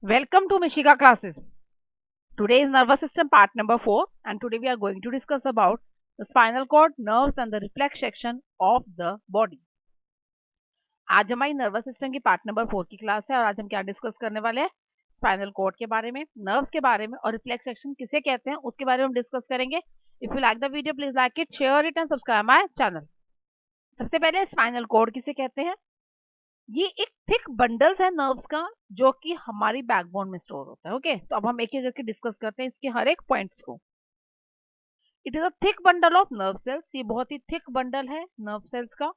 Welcome to Mishika classes. Today is nervous system part number 4 and today we are going to discuss about the spinal cord, nerves and the reflex section of the body. आज हमारी nervous system की part number 4 की class है और आज हम क्या discuss करने वाले हैं स्पाइनल कॉर्ड के बारे में, नर्व्स के बारे में और रिफ्लेक्स सेक्शन किसे कहते हैं उसके बारे में हम डिस्कस करेंगे. If you like the video please like it, share it and subscribe my channel. सबसे पहले स्पाइनल कॉर्ड किसे कहते हैं. ये एक थिक बंडल्स है नर्व्स का जो कि हमारी बैकबोन में स्टोर होता है. ओके, तो अब हम एक एक करके डिस्कस करते हैं इसके हर एक पॉइंट्स को. It is a thick bundle of nerve cells. ये बहुत ही थिक बंडल है नर्व सेल्स का.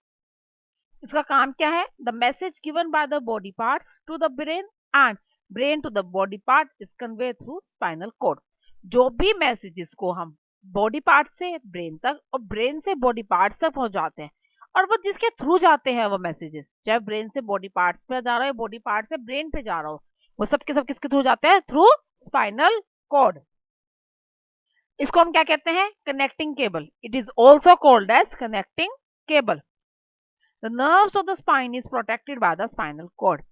इसका काम क्या है. The message given by the body parts to the brain and brain to the body part is convey through spinal cord. जो भी मैसेजेस को हम बॉडी पार्ट से ब्रेन तक और ब्रेन से बॉडी पार्ट तक पहुंचाते हैं और वो जिसके थ्रू जाते हैं वो मैसेजेस, चाहे ब्रेन से बॉडी पार्ट्स पे जा रहा है, बॉडी पार्ट से ब्रेन पे जा रहा हो, वो सब के सब किसके थ्रू जाते हैं. Through spinal cord. इसको हम क्या कहते हैं. Connecting cable. It is also called as connecting cable. The nerves of the spine is protected by the spinal cord.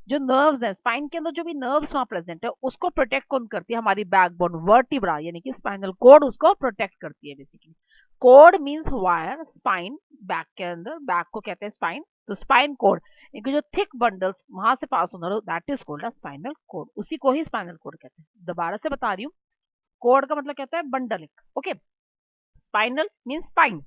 जो नर्व्स है स्पाइन के अंदर, जो भी नर्व्स वहां प्रेजेंट है उसको प्रोटेक्ट कौन करती है. हमारी बैकबोन वर्टिब्रा यानी कि स्पाइनल कॉर्ड उसको प्रोटेक्ट करती है basically. Cord means wire. Spine back के अंदर, बैक को कहते हैं स्पाइन. तो स्पाइन कॉर्ड, इनके जो थिक बंडल्स वहां से पास होना that is called a spinal cord. उसी को ही स्पाइनल कॉर्ड कहते हैं. दोबारा से बता रही हूँ, कॉर्ड का मतलब कहता है bundle. Okay, spinal means spine.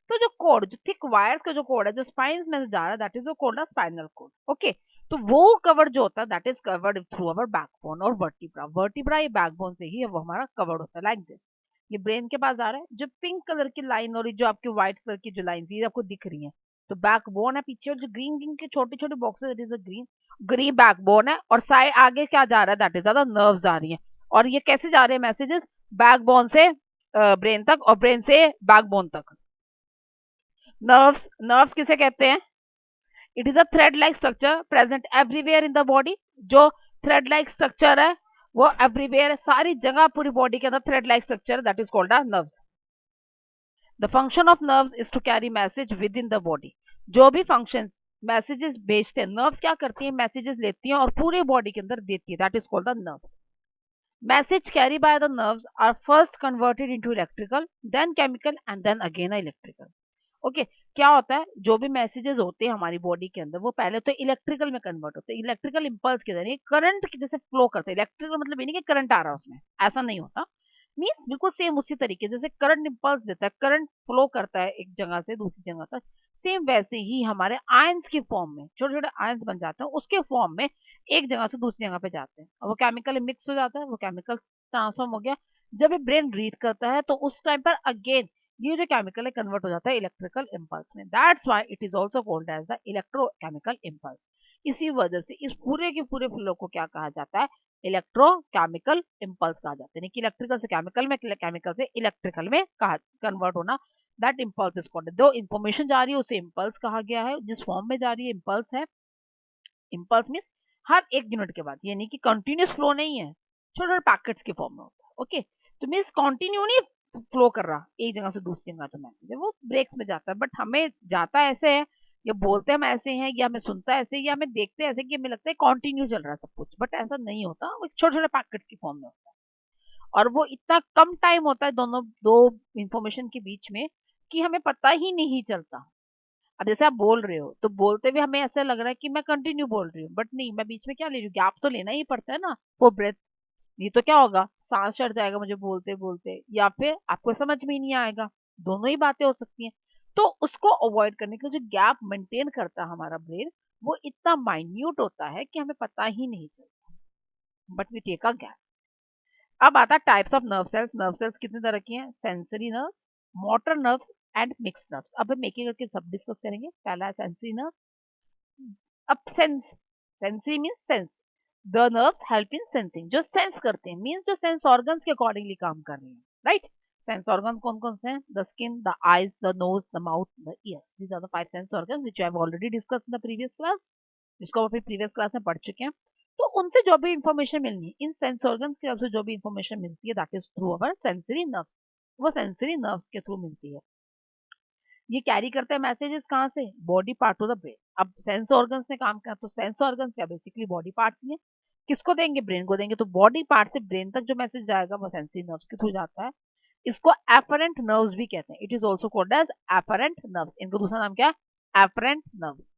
तो जो कोड, जो थिक वायर्स का जो कोड है जो स्पाइन्स में से जा रहा है that is called a spinal cord. Okay, तो वो कवर जो होता है that is covered through our backbone और वर्टिब्रा. वर्टिब्रा ये बैकबोन से ही वो हमारा कवर्ड होता है लाइक दिस. ये ब्रेन के पास आ रहा है. जो पिंक कलर की लाइन और जो आपकी व्हाइट कलर की जो लाइन ये आपको दिख रही है तो बैकबोन है पीछे. और जो ग्रीन ग्रीन के छोटे छोटे boxes it is a green green backbone है. और साइड आगे क्या जा रहा है दैट इज ज्यादा नर्व्स आ रही है. और ये कैसे जा रहे हैं मैसेजेस. बैकबोन से ब्रेन तक और ब्रेन से बैकबोन तक. नर्व्स, नर्व्स किसे कहते हैं. It is a thread like structure present everywhere in the body. जो थ्रेड लाइक स्ट्रक्चर है वो एवरीवेयर है, सारी जगह पूरी बॉडी के अंदर thread like structure that is called a nerves. The function of nerves is to carry message within the body. जो भी फंक्शन मैसेजेस भेजते हैं नर्व्स क्या करती है, मैसेजेस लेती हैं और पूरे बॉडी के अंदर देती है. That is called the nerves. Message carry by the nerves are first converted into electrical, then chemical and then again electrical. Okay, क्या होता है जो भी मैसेजेस होते हैं हमारी बॉडी के अंदर वो पहले तो इलेक्ट्रिकल में कन्वर्ट होते हैं. इलेक्ट्रिकल इंपल्स के जरिए करंट की जैसे फ्लो करते हैं. इलेक्ट्रिकल मतलब ये नहीं कि करंट आ रहा है उसमें, ऐसा नहीं होता. मीन्स बिल्कुल सेम उसी तरीके जैसे करंट इंपल्स देता है, करंट फ्लो करता है एक जगह से दूसरी जगह तक, सेम वैसे ही हमारे आयंस की फॉर्म में छोटे छोटे आयंस बन जाते हैं उसके फॉर्म में एक जगह से दूसरी जगह पे जाते हैं और वो केमिकल मिक्स हो जाता है, वो केमिकल ट्रांसफॉर्म हो गया. जब ये ब्रेन रीड करता है तो उस टाइम पर अगेन ये जो केमिकल है कन्वर्ट हो जाता है इलेक्ट्रिकल इंपल्स में. That's why it is also called as the electrochemical impulse. इसी वजह से इस पूरे के पूरे फ्लो को क्या कहा जाता है, इलेक्ट्रोकेमिकल इंपल्स कहा जाता है. यानी कि इलेक्ट्रिकल से केमिकल में, केमिकल से इलेक्ट्रिकल में कहा कन्वर्ट होना. That impulse is called. जो इंफॉर्मेशन जा रही है उसे इंपल्स कहा गया है. जिस फॉर्म में जा रही है इंपल्स है. इंपल्स मीन्स हर एक यूनिट के बाद, यानी कि कंटिन्यूस फ्लो नहीं है, छोटे छोटे पैकेट्स के फॉर्म में होता है. ओके, तो मीन्स कंटिन्यू नहीं फ्लो कर रहा एक जगह से दूसरी जगह. तो मैसेज वो ब्रेक्स में जाता है बट हमें जाता ऐसे है, या बोलते हम ऐसे हैं, या हमें सुनता ऐसे, या हमें देखते ऐसे कि हमें लगता है कंटिन्यू चल रहा है सब कुछ, बट ऐसा नहीं होता. वो छोटे छोटे पैकेट्स की फॉर्म में होता है और वो इतना कम टाइम होता है दोनों दो इंफॉर्मेशन के बीच में कि हमें पता ही नहीं चलता. अब जैसे आप बोल रहे हो तो बोलते हुए हमें ऐसा लग रहा है कि मैं कंटिन्यू बोल रही हूँ, बट नहीं, मैं बीच में क्या ले रही हूँ, गैप तो लेना ही पड़ता है ना फॉर ब्रेथ. नहीं तो क्या होगा, सांस चढ़ जाएगा मुझे बोलते बोलते, या फिर आपको समझ में ही नहीं आएगा. दोनों ही बातें हो सकती हैं. तो उसको अवॉइड करने के लिए जो गैप मेंटेन करता है हमारा ब्रेन, वो इतना माइन्यूट होता है कि हमें पता ही नहीं चलता, but we take a gap. अब आता है types of nerve cells. Nerve cells कितने तरह की हैं. Sensory nerves, motor nerves and mix nerves. अब हम एक एक करके सब डिस्कस करेंगे. पहला है सेंसरी नर्व. अब sense, sensory means sense. The nerves help in sensing. जो सेंस करते हैं मींस जो सेंस ऑर्गन्स के अकॉर्डिंगली काम कर रहे हैं. राइट, सेंस ऑर्गन कौन कौन से हैं. The skin, the eyes, the nose, the mouth, the ears. These are the five sense organs which I have already discussed in the previous class, जिसको हम अपनी प्रीवियस क्लास में पढ़ चुके हैं. तो उनसे जो भी इंफॉर्मेशन मिलनी है, इन सेंस ऑर्गन्स की तरफ से जो भी इंफॉर्मेशन मिलती है that is through our sensory nerves. वो सेंसरी नर्व्स के थ्रू मिलती है. ये कैरी करते हैं मैसेजेस कहाँ से, body part two the brain. अब सेंस ऑर्गन्स ने काम किया तो सेंस ऑर्गन्स क्या बेसिकली बॉडी पार्ट्स ही है. किसको देंगे? ब्रेन को देंगे। तो बॉडी पार्ट से ब्रेन तक जो मैसेज जाएगा वो सेंसरी नर्व्स के थ्रू जाता है। इसको एफरेंट नर्व्स भी कहते हैं। It is also called as afferent nerves. इनका दूसरा नाम क्या है? Afferent nerves.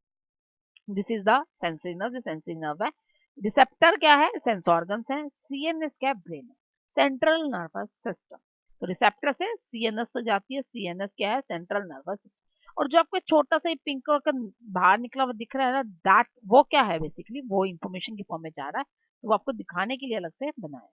This is the sensory nerve. Sensory nerve है। रिसेप्टर क्या है? सेंस ऑर्गन्स है। सीएनएस क्या है? ब्रेन है, सेंट्रल नर्वस सिस्टम। तो रिसेप्टर से सीएनएस तक जाती है। सीएनएस क्या है? Central nervous system. और जो आपको छोटा सा पिंक कलर का बाहर निकला हुआ दिख रहा है ना, दैट वो क्या है? बेसिकली वो इंफॉर्मेशन की फॉर्म में जा रहा है, तो वो आपको दिखाने के लिए अलग से बनाया है।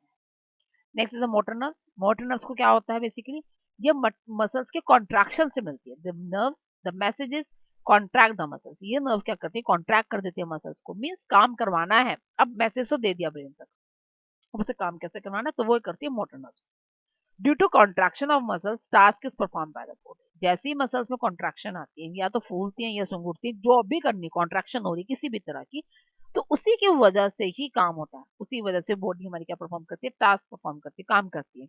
Next is the motor nerves. Motor nerves को क्या होता है? बेसिकली ये मसल्स के कॉन्ट्रैक्शन से मिलती है। The nerves the messages contract the muscles. ये नर्व्स क्या करती है? कॉन्ट्रैक्ट कर देती है मसल्स को। मींस काम करवाना है। अब मैसेज तो दे दिया ब्रेन तक, अब उसे काम कैसे करवाना है, तो वो करती है motor nerves. Due to contraction of muscles task is perform by the body. जैसे ही मसल्स में कॉन्ट्रैक्शन आती है, या तो फूलती है या सुंगुरती है, जो भी करनी, कॉन्ट्रैक्शन हो रही किसी भी तरह की, तो उसी की वजह से ही काम होता है। उसी वजह से बॉडी हमारी क्या परफॉर्म करती है? टास्क परफॉर्म करती है, काम करती है।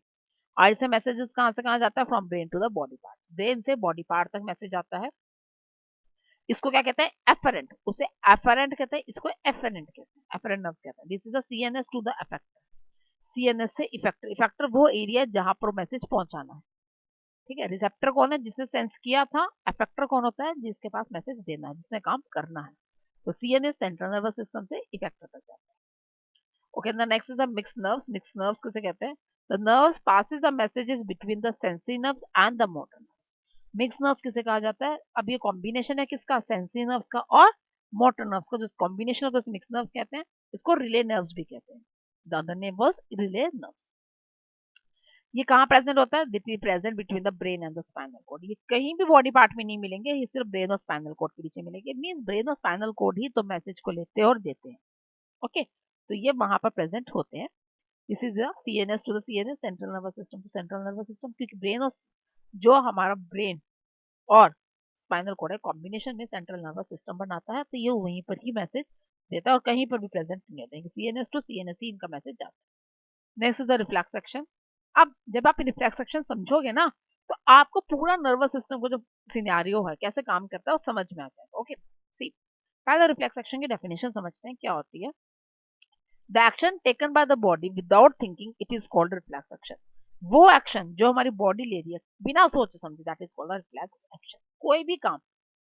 और इसे मैसेजेस कहाँ से कहाँ जाता है? From brain to the body part. Brain से बॉडी पार्ट तक मैसेज आता है। इसको क्या कहते हैं? एफरेंट। उसे एफरेंट कहते हैं, इसको एफरेंट कहते हैं, एफरेंट नर्व्स कहते हैं। This is the CNS to the effector. CNS से इफेक्टर। इफेक्टर वो एरिया है जहां पर मैसेज पहुंचाना है। ठीक है। रिसेप्टर कौन है? जिसने सेंस किया था। इफेक्टर कौन होता है? जिसके पास मैसेज देना है, जिसने काम करना है। तो सीएनएस सेंट्रल नर्वस सिस्टम से इफेक्टर तक जाता है। Okay, the next is the mix nerves. Mix nerves किसे कहते हैं? The nerves passes the messages between the sensory nerves and the motor nerves. Mix nerves किसे कहा जाता है? अब ये कॉम्बिनेशन है किसका? सेंसरी नर्व्स का और मोटर नर्व्स का। जो कॉम्बिनेशन होता है उसे मिक्स नर्व्स कहते हैं। इसको रिले नर्व्स भी कहते हैं। The other name was relay nerves. ये कहाँ प्रेजेंट होता है? It is present between the brain and the spinal cord. ये कहीं भी बॉडी पार्ट में नहीं मिलेंगे, ये सिर्फ ब्रेन और स्पाइनल कॉर्ड के बीच में मिलेंगे। मींस ब्रेन और स्पाइनल कॉर्ड ही तो मैसेज को लेते हैं और देते हैं। ओके, तो ये वहां पर प्रेजेंट होते हैं। This is CNS to the CNS, central nervous system to central nervous system. क्योंकि ब्रेन और जो हमारा ब्रेन और स्पाइनल कॉर्ड है, कॉम्बिनेशन में सेंट्रल नर्वस सिस्टम बनाता है, तो ये वहीं पर ही मैसेज देता है और कहीं पर भी प्रेजेंट नहीं होता है। सीएनएस टू सीएनएस ही इनका मैसेज जाता है। Next is the reflex action. अब जब आप रिफ्लेक्स एक्शन समझोगे ना, तो आपको पूरा नर्वस सिस्टम को जो सिनेरियो है, कैसे काम करता है, वो समझ में आ जाएगा। ओके, सी पहले रिफ्लेक्स एक्शन की डेफिनेशन समझते हैं क्या होती है। The action taken by the body without thinking, it is called reflex action. वो एक्शन जो हमारी बॉडी ले रही है बिना सोचे समझे, that is called reflex action. कोई भी काम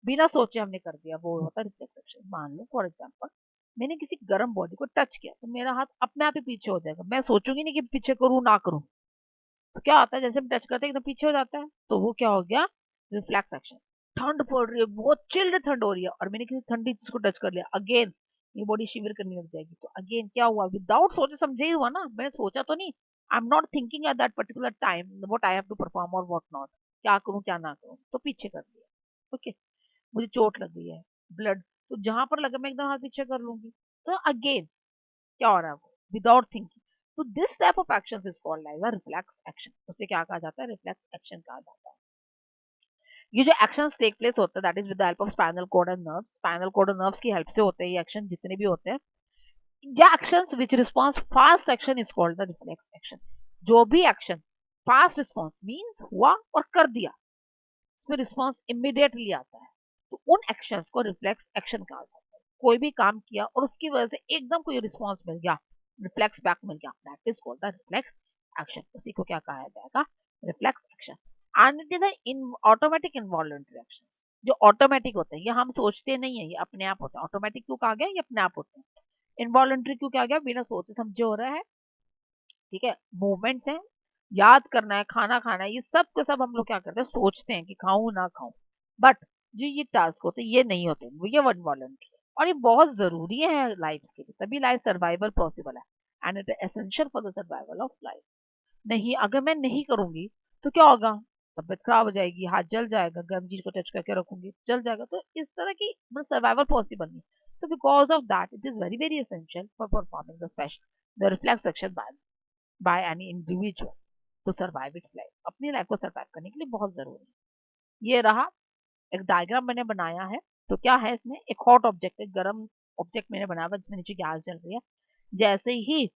बिना सोचे हमने कर दिया, वो होता है रिफ्लेक्स एक्शन। मान लो फॉर एग्जांपल, मैंने किसी गर्म बॉडी को टच किया, तो मेरा हाथ अपने आप ही पीछे हो जाएगा। मैं सोचूंगी नहीं कि पीछे करूँ ना करूँ। तो क्या होता है? जैसे हम टच करते हैं एकदम पीछे हो जाता है, तो वो क्या हो गया? Reflex action. ठंड पड़ रही है, बहुत चिल्ड ठंड हो रही है, और मैंने किसी ठंडी चीज को टच कर लिया, अगेन ये बॉडी शिवर करने लग जाएगी। तो अगेन क्या हुआ? विदाउट सोचे समझे ही हुआ ना, मैंने सोचा तो नहीं। I am not thinking at that particular time what I have to perform or what not, क्या करूं क्या ना करूं, तो पीछे कर दिया। ओके, मुझे चोट लग गई है, ब्लड, तो जहां पर लगा मैं एकदम हाथ पीछे कर लूंगी। तो अगेन क्या हो रहा है? वो विदाउट थिंकिंग। तो this type of action is called as a reflex action. उसे क्या कहा जाता है? रिफ्लेक्स एक्शन कहा जाता है। ये जो एक्शंस टेक प्लेस होता है, that is with the help of spinal cord and nerves. Spinal cord और नर्व्स की हेल्प से होते हैं ये एक्शन, जितने भी होते हैं। या actions which response fast action is called the reflex action. जो भी एक्शन फास्ट रिस्पॉन्स मींस हुआ और कर दिया, इसमें रिस्पॉन्स इमीडिएटली आता है, तो उन एक्शंस को रिफ्लेक्स एक्शन कहा जाता है। कोई भी काम किया और उसकी वजह से एकदम कोई रिस्पॉन्स मिल गया, रिफ्लेक्स बैक मिल गया, that is called the reflex action. उसी को क्या कहा जाएगा? Reflex action. And it is in automatic involuntary action. जो ऑटोमेटिक होते हैं, ये हम सोचते नहीं है, ये अपने आप होते हैं। ऑटोमेटिक क्यों कहा गया? ये अपने आप होते हैं। इनवॉलंटरी क्यों कहा गया? बिना सोचे समझे हो रहा है। ठीक है, मूवमेंट्स हैं, याद करना है, खाना खाना है, ये सब के सब हम लोग क्या करते हैं? सोचते हैं कि खाऊं ना खाऊं। बट जो ये टास्क होते हैं ये नहीं होते, वो ये इनवॉलंटरी है, और ये बहुत जरूरी है लाइफ के लिए, तभी लाइफ सर्वाइवल पॉसिबल है। And it essential for the survival of life. नहीं, अगर मैं नहीं करूंगी तो क्या होगा? तबियत खराब हो जाएगी, हाथ जल जाएगा, गर्म चीज को टच करके रखूंगी जल जाएगा, तो इस तरह की सर्वाइवल पॉसिबल नहीं। तो because of that it is very very essential for performing the special the reflex action by any individual to survive its life. अपनी लाइफ को सर्वाइव करने के लिए बहुत जरूरी है। ये रहा एक डायग्राम मैंने बनाया है। तो क्या है इसमें? एक हॉट ऑब्जेक्ट, एक गर्म ऑब्जेक्ट मैंने बनाया हुआ जिसमें नीचे गैस जल रही है। जैसे ही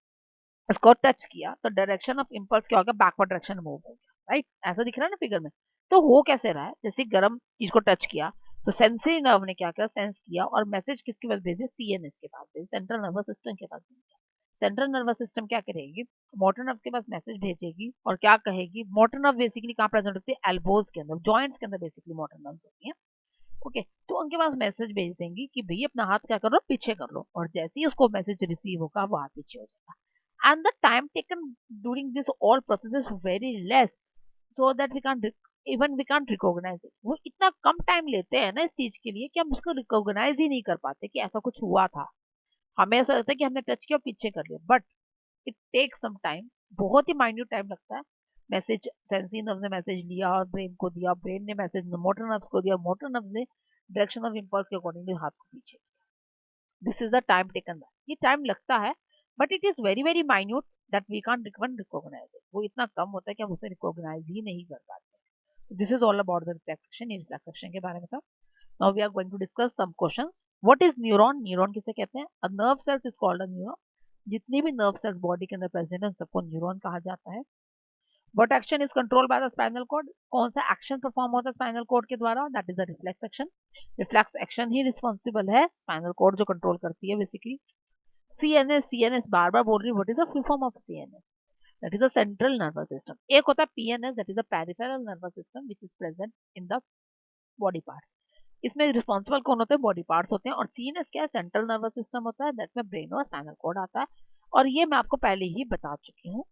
उसको टच किया तो डायरेक्शन ऑफ इम्पल्स क्या हो गया? बैकवर्ड डायरेक्शन मूव हो गया, राइट? ऐसा दिख रहा है ना फिगर में। तो हो कैसे रहा है? जैसे गर्म चीज को टच किया तो सेंसरी नर्व ने क्या किया? सेंस किया और मैसेज किसके पास भेजे? सीएनएस के पास भेजे, सेंट्रल नर्वस सिस्टम के पास भेजा। सेंट्रल नर्वस सिस्टम क्या करेगी, मोटर नर्व्स के पास मैसेज भेजेगी और क्या कहेगी, मोटर नर्व बेसिकली कहाँ प्रेजेंट होती है, एल्बोज के अंदर, जॉइंट्स के अंदर बेसिकली मोटर नर्व्स होती हैं। ओके, तो उनके पास मैसेज भेज देंगी कि भैया अपना हाथ क्या करो, पीछे कर लो, और जैसे ही उसको मैसेज रिसीव होगा वो हाथ पीछे हो जाएगा। And the time taken during this all process is very less, so that we can even we can recognise it. वो इतना कम टाइम लेते हैं ना इस चीज के लिए कि हम उसको रिकॉग्नाइज ही नहीं कर पाते कि ऐसा कुछ हुआ था। हमें ऐसा लगता है कि हमने टच किया और पीछे कर लिया, but it take some time, बहुत ही माइन्यूट टाइम लगता है। मैसेज सेंसरी नर्व्स ने मैसेज लिया और ब्रेन को दिया, ब्रेन ने मैसेज मोटर नर्व्स को दिया, मोटर नर्व्स ने डायरेक्शन ऑफ इंपल्स के अकॉर्डिंगली हाथ को पीछे। This is the time taken, ये टाइम लगता है, but it is very very minute that we can't recognise it. वो इतना कम होता है कि हम उसे रिकॉग्नाइज ही नहीं कर पाते। This is all about the reflection. ये रिफ्लेक्शन के बारे में था। Now we are going to discuss some questions. What is neuron? Neuron किसे कहते हैं? A nerve cells is called a neuron. जितनी भी nerve cells बॉडी के अंदर प्रेजेंट है उन सबको न्यूरॉन कहा जाता है। What action is controlled by the spinal cord? कौन सा एक्शन परफॉर्म होता है स्पाइनल कोड के द्वारा? That is the reflex action. Reflex action he responsible है, स्पाइनल कोड जो कंट्रोल करती है बेसिकली। सीएनएस, सीएनएस बार बार बोल रही हूँ, what is the full form of CNS? That is a central nervous system. एक होता है PNS, that is the peripheral nervous system which is present in the body parts. इसमें responsible कौन होते हैं, बॉडी पार्ट्स होते हैं। और सीएनएस क्या है, सेंट्रल नर्वस सिस्टम होता है, दैट में ब्रेन और स्पाइनल कोड आता है, और ये मैं आपको पहले ही बता चुकी हूँ।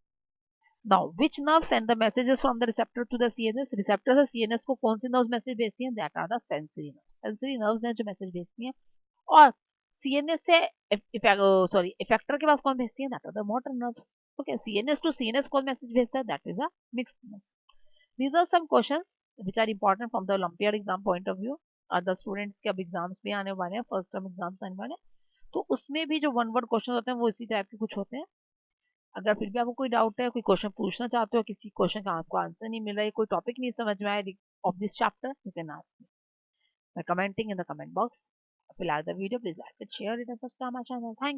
Now which nerve send the messages from the receptor to the CNS? Receptor से सीएनएस को कौन सी नर्व्स मैसेज भेजती हैं? That are the sensory nerves. Sensory nerves हैं जो मैसेज भेजती हैं। और सीएनएस से सॉरी इफेक्टर के पास कौन भेजती है? That are the motor nerves. Okay, CNS to CNS कौन मैसेज भेजता है? That is a mixed nerves. These are some questions which are important from the Olympiad exam point of view। the students के अब exams भी आने वाले हैं, first term exams आने वाले हैं, तो उसमें भी जो वन वर्ड क्वेश्चन होते हैं वो इसी टाइप के कुछ होते हैं। अगर फिर भी आपको कोई डाउट है, कोई क्वेश्चन पूछना चाहते हो, किसी क्वेश्चन का आपको आंसर नहीं मिल रहा है, कोई टॉपिक नहीं समझ में आया of this chapter, you can ask me by commenting in the comment box. If you like the video, please like it, share it, and subscribe my channel. Thank you.